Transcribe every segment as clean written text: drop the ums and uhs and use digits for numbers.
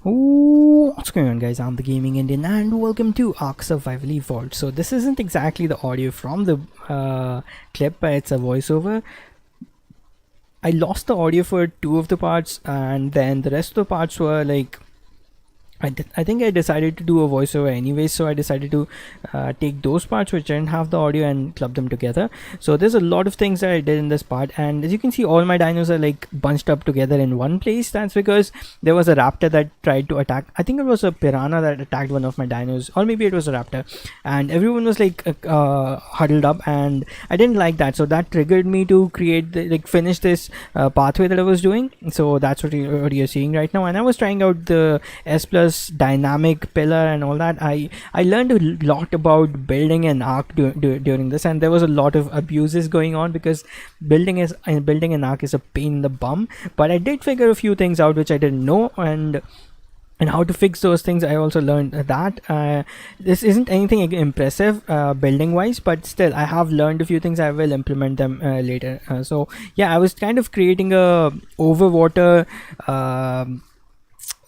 Ooh, what's going on, guys? I'm the Gaming Indian and welcome to Ark Survival Evolved. So this isn't exactly the audio from the clip, but it's a voiceover. I lost the audio for two of the parts, and then the rest of the parts were like I think I decided to do a voiceover anyway, so I decided to take those parts which didn't have the audio and club them together. So there's a lot of things that I did in this part, and as you can see, all my dinos are like bunched up together in one place. That's because there was a raptor that tried to attack. I think it was a piranha that attacked one of my dinos, or maybe it was a raptor, and everyone was like huddled up, and I didn't like that. So that triggered me to create finish this pathway that I was doing. So that's what you're seeing right now, and I was trying out the S plus dynamic pillar and all that. I learned a lot about building an ark during this, and there was a lot of abuses going on because building an ark is a pain in the bum. But I did figure a few things out which I didn't know, and how to fix those things. I also learned that this isn't anything impressive building wise, but still I have learned a few things. I will implement them later. So yeah, I was kind of creating a overwater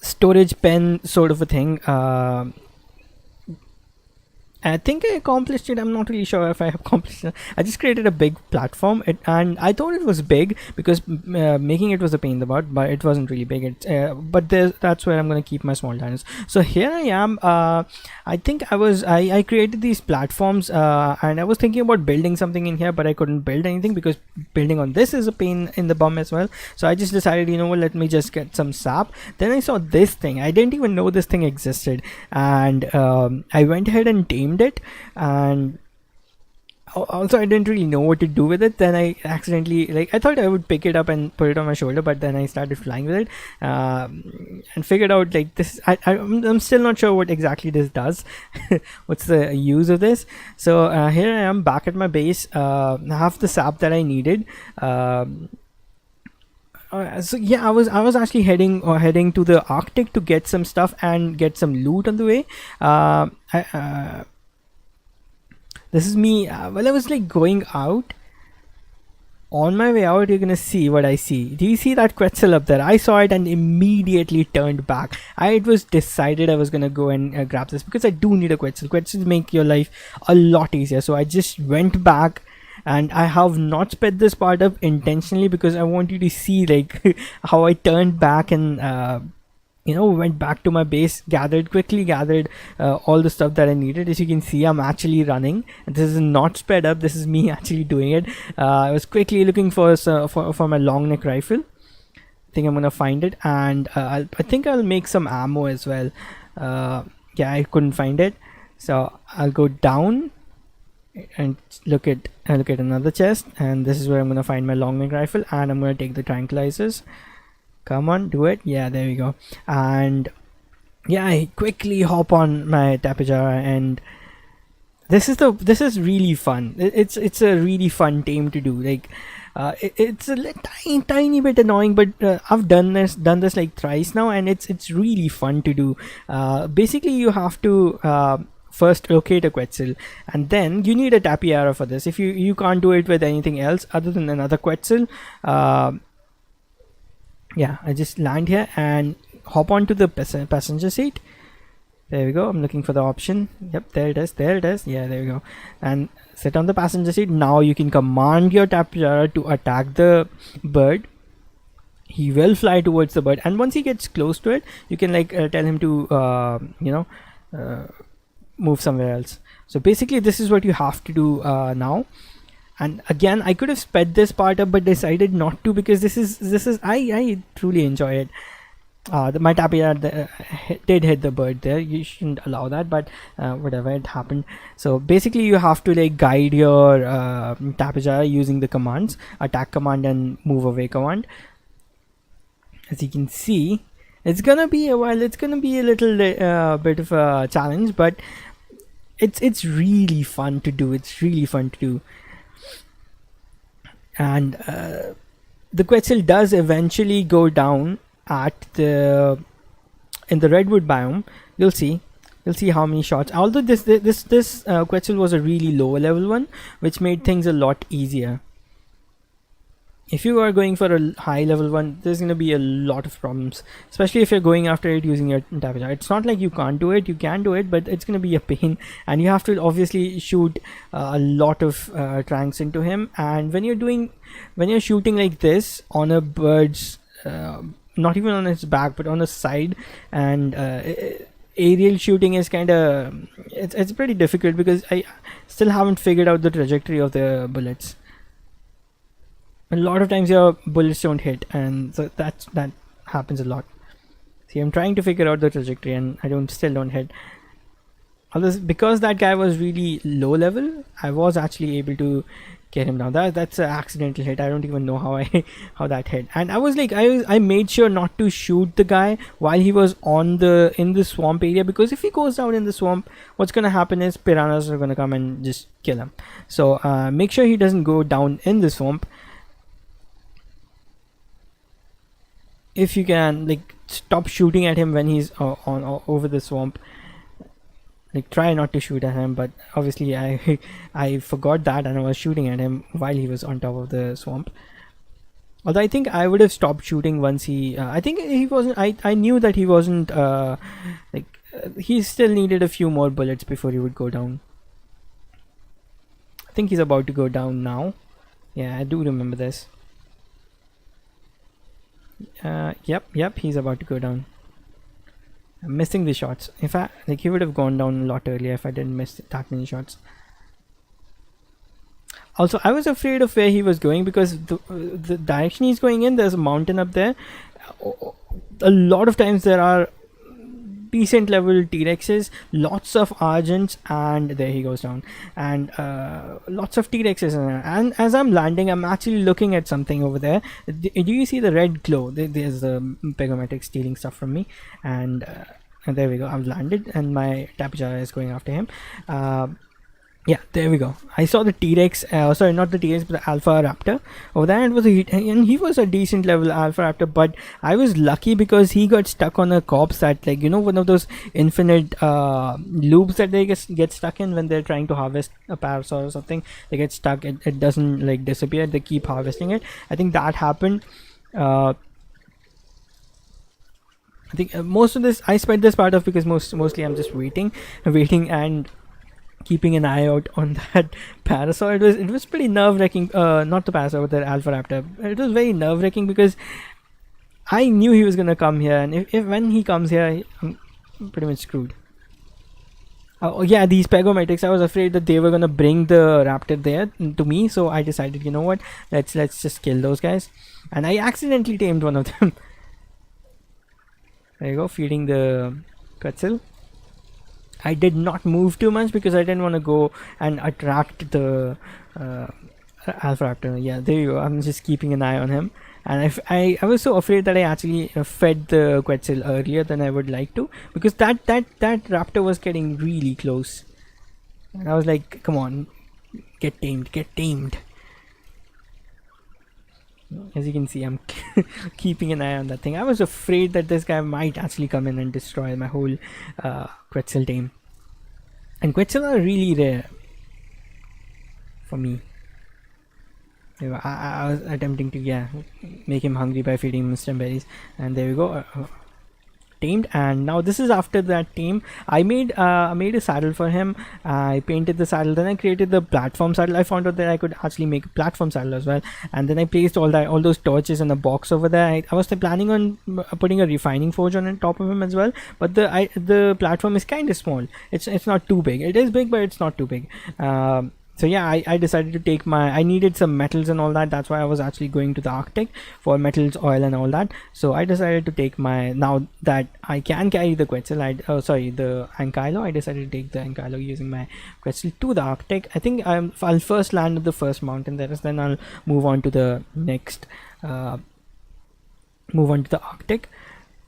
storage pen sort of a thing. I think I accomplished it. I'm not really sure if I accomplished it. I just created a big platform, and I thought it was big because making it was a pain in the butt, but it wasn't really big. But that's where I'm going to keep my small dinos. So here I am. I think I created these platforms, and I was thinking about building something in here, but I couldn't build anything because building on this is a pain in the bum as well. So I just decided, you know what, let me just get some sap. Then I saw this thing. I didn't even know this thing existed, and I went ahead and tamed it, and also I didn't really know what to do with it. Then I accidentally, I thought I would pick it up and put it on my shoulder, but then I started flying with it and figured out this. I'm still not sure what exactly this does. What's the use of this? So here I am back at my base. I have the sap that I needed. So yeah, I was actually heading to the Arctic to get some stuff and get some loot on the way. This is me. Well, I was going out. On my way out, you're gonna see what I see. Do you see that Quetzal up there? I saw it and immediately turned back. It was decided I was gonna go and grab this because I do need a Quetzal. Quetzals make your life a lot easier. So I just went back. And I have not sped this part up intentionally because I want you to see how I turned back and went back to my base, quickly gathered all the stuff that I needed. As you can see, I'm actually running. This is not sped up. This is me actually doing it. I was quickly looking for my long neck rifle. I think I'm gonna find it, and I think I'll make some ammo as well. Yeah, I couldn't find it, so I'll go down and look at another chest, and this is where I'm gonna find my long neck rifle, and I'm gonna take the tranquilizers. Come on, do it. Yeah, there we go. And yeah, I quickly hop on my Tapejara, and this is really fun. It's a really fun tame to do. It's a tiny bit annoying, but I've done this like thrice now, and it's really fun to do. Basically, you have to first locate a Quetzal, and then you need a Tapiara for this. If you can't do it with anything else other than another Quetzal, yeah, I just land here and hop onto the passenger seat. There we go. I'm looking for the option. Yep, there it is. Yeah, there we go. And sit on the passenger seat. Now you can command your Tapiara to attack the bird. He will fly towards the bird, and once he gets close to it, you can tell him to move somewhere else. So basically this is what you have to do now. And again, I could have sped this part up, but decided not to because this is I truly enjoy it. My Tapiara did hit the bird there. You shouldn't allow that, but whatever, it happened. So basically you have to guide your Tapejara using the commands, attack command and move away command. As you can see, it's gonna be a while. It's gonna be a little bit of a challenge, but it's really fun to do. And the Quetzal does eventually go down in the redwood biome. You'll see how many shots. Although this Quetzal was a really low level one, which made things a lot easier. if you are going for a high level one, there's going to be a lot of problems, especially if you're going after it using your Tapijar. It's not like you can't do it, you can do it, but it's going to be a pain, and you have to obviously shoot a lot of tranks into him. And when you're shooting like this on a bird's not even on its back but on the side, and aerial shooting is kind of it's pretty difficult, because I still haven't figured out the trajectory of the bullets. A lot of times your bullets don't hit, and so that happens a lot. See, I'm trying to figure out the trajectory and I still don't hit. Although, because that guy was really low level, I was actually able to get him down. That's an accidental hit. I don't even know how that hit. And I was like, I made sure not to shoot the guy while he was in the swamp area, because if he goes down in the swamp, what's gonna happen is piranhas are gonna come and just kill him. So make sure he doesn't go down in the swamp. If you can, like, stop shooting at him when he's over the swamp. Like, try not to shoot at him, but obviously I forgot that, and I was shooting at him while he was on top of the swamp. Although I think I would have stopped shooting once I think he wasn't, I knew that he wasn't he still needed a few more bullets before he would go down. I think he's about to go down now. Yeah, I do remember this. Yep, he's about to go down. I'm missing the shots. In fact, like, he would have gone down a lot earlier if I didn't miss that many shots. Also, I was afraid of where he was going, because the direction he's going in, there's a mountain up there. A lot of times there are decent level T-Rexes, lots of Argents, and there he goes down. And lots of T-Rexes, and as I'm landing, I'm actually looking at something over there. Do you see the red glow? There's the Pegomatic stealing stuff from me, and there we go. I've landed, and my Tapijar is going after him. Yeah, there we go. I saw the T-Rex, sorry, not the T-Rex, but the Alpha Raptor over there. It was and he was a decent level Alpha Raptor, but I was lucky because he got stuck on a corpse that, like, you know, one of those infinite loops that they get stuck in when they're trying to harvest a parasaur or something. They get stuck, it doesn't, like, disappear, they keep harvesting it. I think that happened. I think most of this I spent this part of because mostly I'm just waiting and keeping an eye out on that parasaur. It was pretty nerve-wracking. Not the parasaur, but the Alpha Raptor. It was very nerve-wracking because I knew he was gonna come here, and if when he comes here, I'm pretty much screwed. Oh yeah, these Pegomatics, I was afraid that they were gonna bring the raptor there to me, so I decided, you know what, let's just kill those guys, and I accidentally tamed one of them. There you go, feeding the Quetzal. I did not move too much because I didn't want to go and attract the Alpha Raptor. Yeah, there you go. I'm just keeping an eye on him, and I was so afraid that I actually fed the Quetzal earlier than I would like to, because that raptor was getting really close, and I was like, come on, get tamed. As you can see, I'm keeping an eye on that thing. I was afraid that this guy might actually come in and destroy my whole Quetzal team. And Quetzal are really rare for me. I was attempting to make him hungry by feeding him stem berries, and there we go. Tamed. And now this is after that tame. I made a saddle for him. I painted the saddle, then I created the platform saddle. I found out that I could actually make a platform saddle as well, and then I placed all those torches in a box over there. I was planning on putting a refining forge on top of him as well, but the platform is kind of small. It's not too big. It is big, but it's not too big. So yeah, I decided to take I needed some metals and all that. That's why I was actually going to the Arctic for metals, oil and all that. So I decided to take now that I can carry the Quetzal, the Ankylo, I decided to take the Ankylo using my Quetzal to the Arctic. I think I'll first land at the first mountain there, then I'll move on to the next, move on to the Arctic.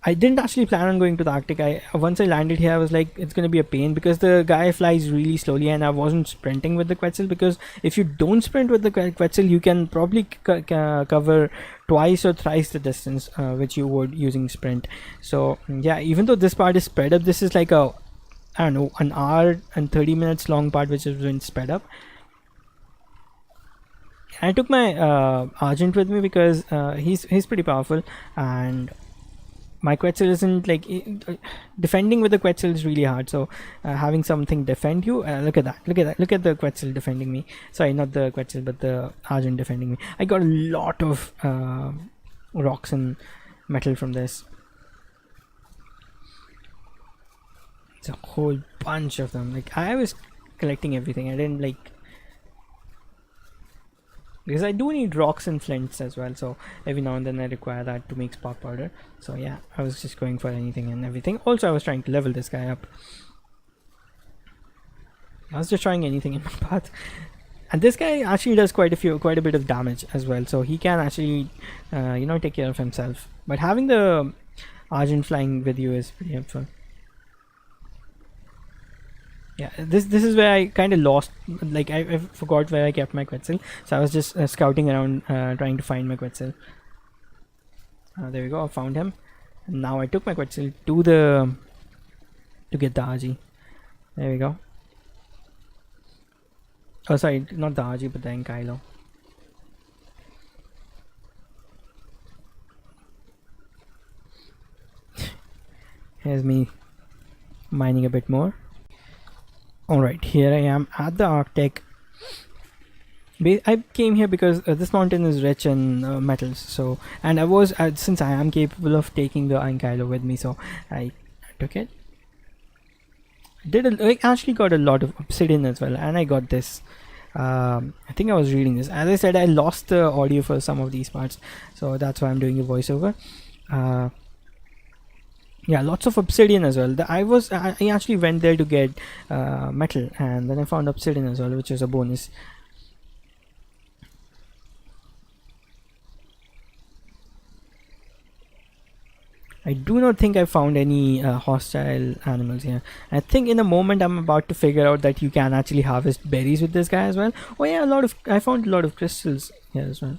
I didn't actually plan on going to the Arctic. Once I landed here, I was like, it's going to be a pain because the guy flies really slowly, and I wasn't sprinting with the Quetzal, because if you don't sprint with the Quetzal, you can probably cover twice or thrice the distance which you would using sprint. So yeah, even though this part is sped up, this is like I don't know, an hour and 30 minutes long part which has been sped up. I took my Argent with me because he's pretty powerful, and my Quetzal isn't like defending with the Quetzal is really hard. So having something defend you, look at that, look at the Quetzal defending me. Sorry, not the Quetzal, but the Argent defending me. I got a lot of rocks and metal from this. It's a whole bunch of them. Like I was collecting everything. I didn't like, because I do need rocks and flints as well, so every now and then I require that to make spark powder. So yeah, I was just going for anything and everything. Also, I was trying to level this guy up. I was just trying anything in my path, and this guy actually does quite a bit of damage as well, so he can actually take care of himself. But having the Argent flying with you is pretty helpful. Yeah, this is where I kind of lost, like I forgot where I kept my Quetzal, so I was just scouting around trying to find my Quetzal. There we go, I found him, and now I took my Quetzal to get the Aji. There we go. Oh sorry, not the Aji but the Ankylo. Here's me mining a bit more. Alright, here I am at the Arctic. I came here because this mountain is rich in metals, so, and I was since I am capable of taking the Ankylo with me, so I took it. I actually got a lot of obsidian as well, and I got this. I think I was reading this. As I said, I lost the audio for some of these parts, so that's why I'm doing a voiceover. Yeah, lots of obsidian as well. I actually went there to get metal, and then I found obsidian as well, which is a bonus. I do not think I found any hostile animals here. I think in a moment I'm about to figure out that you can actually harvest berries with this guy as well. Oh yeah, I found a lot of crystals here as well.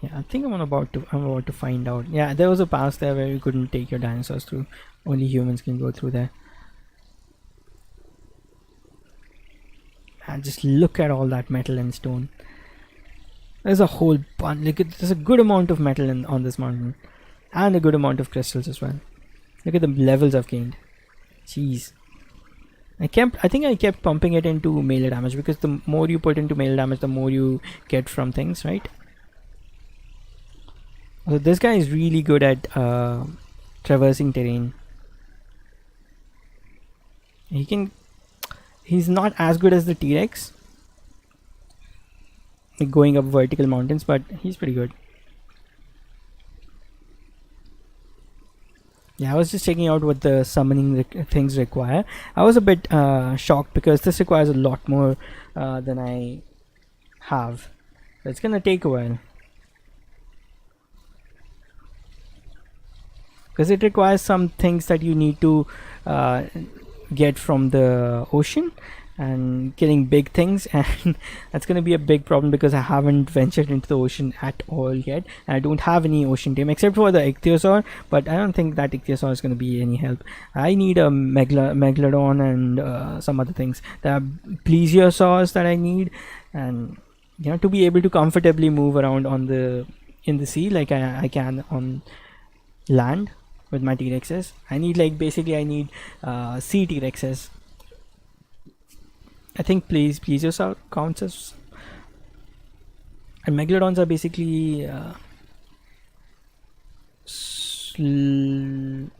Yeah, I think I'm about to find out. Yeah, there was a pass there where you couldn't take your dinosaurs through. Only humans can go through there. And just look at all that metal and stone. There's a whole bunch. Like, there's a good amount of metal on this mountain, and a good amount of crystals as well. Look at the levels I've gained. Jeez. I think I kept pumping it into melee damage, because the more you put into melee damage, the more you get from things, right? So this guy is really good at traversing terrain. He's not as good as the T-Rex, like going up vertical mountains, but he's pretty good. Yeah, I was just checking out what the summoning things require. I was a bit shocked, because this requires a lot more than I have. So it's gonna take a while, because it requires some things that you need to get from the ocean, and getting big things, and that's going to be a big problem, because I haven't ventured into the ocean at all yet, and I don't have any ocean team except for the ichthyosaur, but I don't think that ichthyosaur is going to be any help. I need a megalodon and some other things. There are plesiosaurs that I need, and to be able to comfortably move around in the sea like I can on land with my T-Rexes. I need basically sea T-Rexes. I think plesiosaur counts as, and megalodons are basically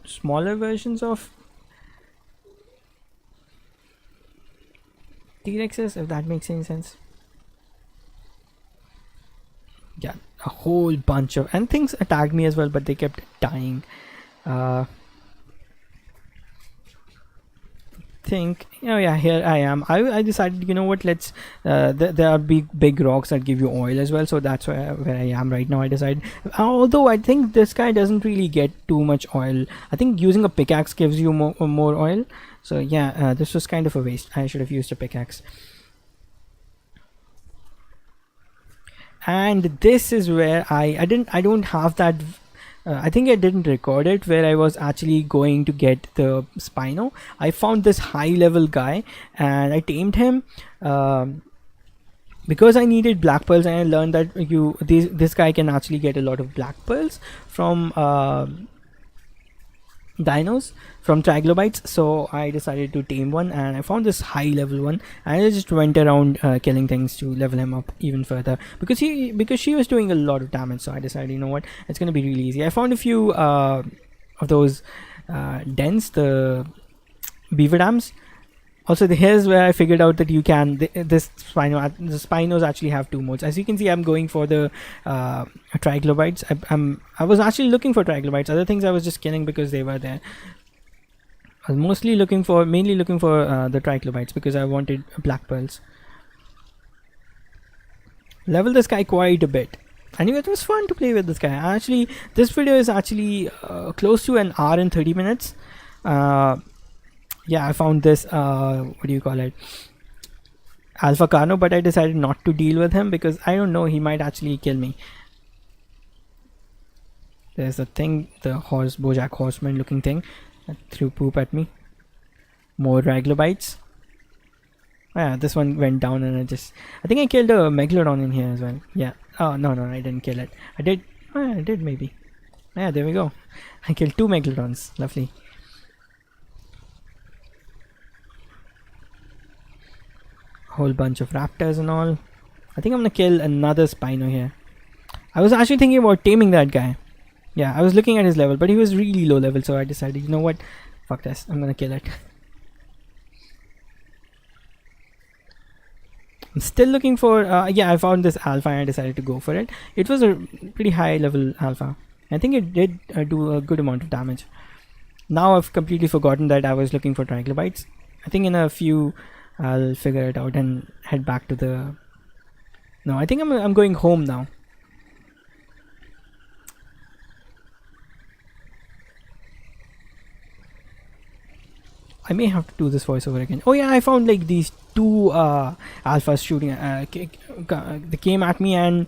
smaller versions of T-Rexes, if that makes any sense. Yeah, a whole bunch of, and things attacked me as well, but they kept dying. Think, oh yeah, here I am. I decided, what, let's there are big rocks that give you oil as well, so that's where I am right now. I decided, although I think this guy doesn't really get too much oil. I think using a pickaxe gives you more oil, so yeah, this was kind of a waste. I should have used a pickaxe. And this is where I don't have that. I think I didn't record it, where I was actually going to get the Spino. I found this high level guy and I tamed him. because I needed black pearls, and I learned that this guy can actually get a lot of black pearls from dinos, from triglobites. So I decided to tame one, and I found this high level one, and I just went around killing things to level him up even further, because she was doing a lot of damage. So I decided, you know what, it's gonna be really easy. I found a few of those dens, the beaver dams. Also, here's where I figured out that you can the Spinos actually have two modes. As you can see, I'm going for the triglobites. I was actually looking for triglobites. Other things I was just killing because they were there. I was mainly looking for the triglobites because I wanted black pearls. Level this guy quite a bit. Anyway, it was fun to play with this guy. Actually, this video is actually close to an hour and 30 minutes. Yeah, I found this what do you call it, Alpha Carno, but I decided not to deal with him because I don't know, he might actually kill me. There's a thing, the Bojack Horseman looking thing that threw poop at me. More Triglobites. Yeah, this one went down, and I think I killed a Megalodon in here as well. Yeah. Oh no, I didn't kill it. I did maybe. Yeah, there we go. I killed 2 Megalodons. Lovely. Whole bunch of raptors and all. I think I'm gonna kill another Spino here. I was actually thinking about taming that guy. Yeah, I was looking at his level, but he was really low level, so I decided, you know what, fuck this, I'm gonna kill it. I'm still looking for yeah, I found this alpha and I decided to go for it. It was a pretty high level alpha. I think it did do a good amount of damage. Now I've completely forgotten that I was looking for triglobites. I think in a few I'll figure it out and head back to the... No, I think I'm going home now. I may have to do this voiceover again. Oh yeah, I found like these 2 alphas shooting. They came at me, and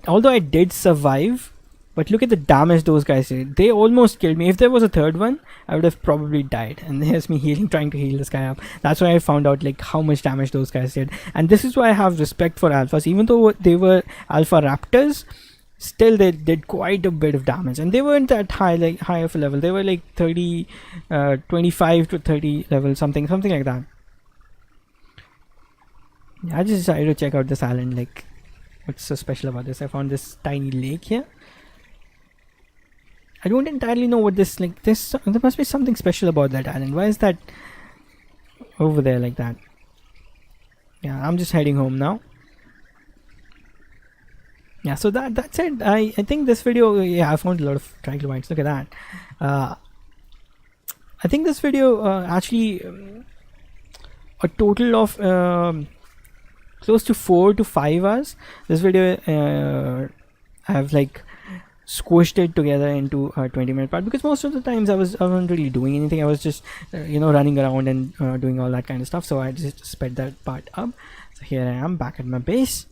although I did survive, but look at the damage those guys did. They almost killed me. If there was a third one, I would have probably died. And there's me trying to heal this guy up. That's why I found out like how much damage those guys did. And this is why I have respect for alphas. Even though they were alpha raptors, still they did quite a bit of damage. And they weren't that high, like high of a level. They were like 30, 25 to 30 level, something like that. Yeah, I just decided to check out this island. Like, what's so special about this? I found this tiny lake here. I don't entirely know what this, like, there must be something special about that island. Why is that over there like that? Yeah, I'm just heading home now. Yeah, so that's it. I think this video, yeah, I found a lot of triglobites. Look at that. I think this video actually a total of close to 4 to 5 hours. This video I have like squished it together into a 20-minute part, because most of the times I wasn't really doing anything. I was just running around and doing all that kind of stuff. So I just sped that part up. So here I am back at my base,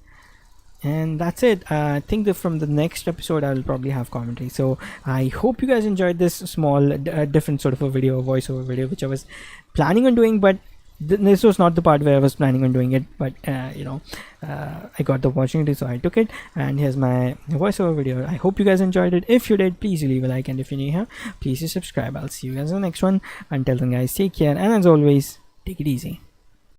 and that's it. I think that from the next episode I will probably have commentary. So I hope you guys enjoyed this small different sort of a video, a voiceover video, which I was planning on doing, but this was not the part where I was planning on doing it, but I got the opportunity, so I took it, and here's my voiceover video. I hope you guys enjoyed it. If you did, please leave a like, and if you're new here, please subscribe. I'll see you guys in the next one. Until then guys, take care, and as always, take it easy.